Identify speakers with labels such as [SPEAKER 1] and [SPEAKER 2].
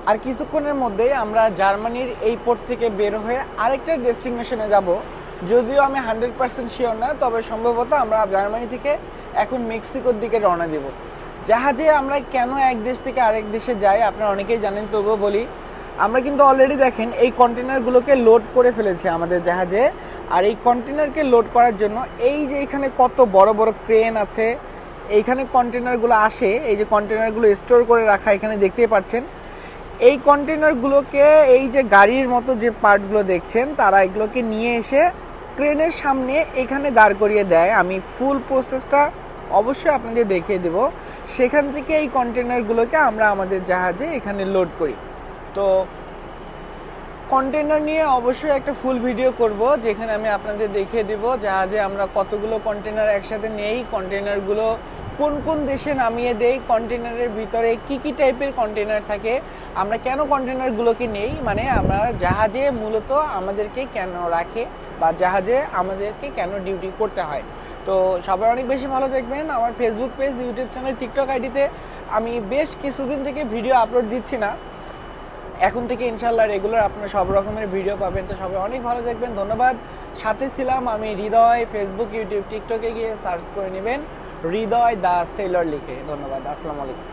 [SPEAKER 1] আর কিছুক্ষণের মধ্যেই আমরা জার্মানির এই পোর্ট থেকে বের হয়ে আরেকটা ডেস্টিনেশনে যাব। যদিও আমি 100% শিওর না, তবে সম্ভবত আমরা জার্মানি থেকে এখন মেক্সিকোর দিকে রওনা দেব। জাহাজে আমরা কেন এক দেশ থেকে আরেক দেশে যাই আপনারা অনেকেই জানেন, তবুও বলি। আমরা কিন্তু অলরেডি দেখেন এই কন্টেনারগুলোকে লোড করে ফেলেছি আমাদের জাহাজে। আর এই কন্টেনারকে লোড করার জন্য এই যে এখানে কত বড় বড় ক্রেন আছে, এইখানে কন্টেনারগুলো আসে, এই যে কন্টেনারগুলো স্টোর করে রাখা এখানে দেখতেই পাচ্ছেন। এই কন্টেনারগুলোকে এই যে গাড়ির মতো যে পার্টগুলো দেখছেন, তারা এগুলোকে নিয়ে এসে ক্রেনের সামনে এখানে দাঁড় করিয়ে দেয়। আমি ফুল প্রসেসটা অবশ্যই আপনাদের দেখিয়ে দেব। সেখান থেকে এই কন্টেনারগুলোকে আমরা আমাদের জাহাজে এখানে লোড করি। তো কন্টেনার নিয়ে অবশ্যই একটা ফুল ভিডিও করব, যেখানে আমি আপনাদের দেখিয়ে দেব জাহাজে আমরা কতগুলো কন্টেনার একসাথে নেই, কন্টেনারগুলো কোন কোন দেশে নামিয়ে দেই, কন্টেনারের ভিতরে কি কি টাইপের কন্টেনার থাকে, আমরা কেন কন্টেনারগুলোকে নেই, মানে আমরা জাহাজে মূলত আমাদেরকে কেন রাখে বা জাহাজে আমাদেরকে কেন ডিউটি করতে হয়। তো সবাই অনেক বেশি ভালো দেখবেন। আমার Facebook page, YouTube channel, TikTok আইডিতে আমি বেশ কিছুদিন থেকে ভিডিও আপলোড দিচ্ছি না, এখন থেকে ইনশাল্লাহ রেগুলার আপনারা সব রকমের ভিডিও পাবেন। তো সবাই অনেক ভালো থাকবেন, ধন্যবাদ। সাথে ছিলাম আমি হৃদয়। ফেসবুক, ইউটিউব, টিকটকে গিয়ে সার্চ করে নেবেন হৃদয় দ্য সেলর লিখে। ধন্যবাদ, আসসালামু আলাইকুম।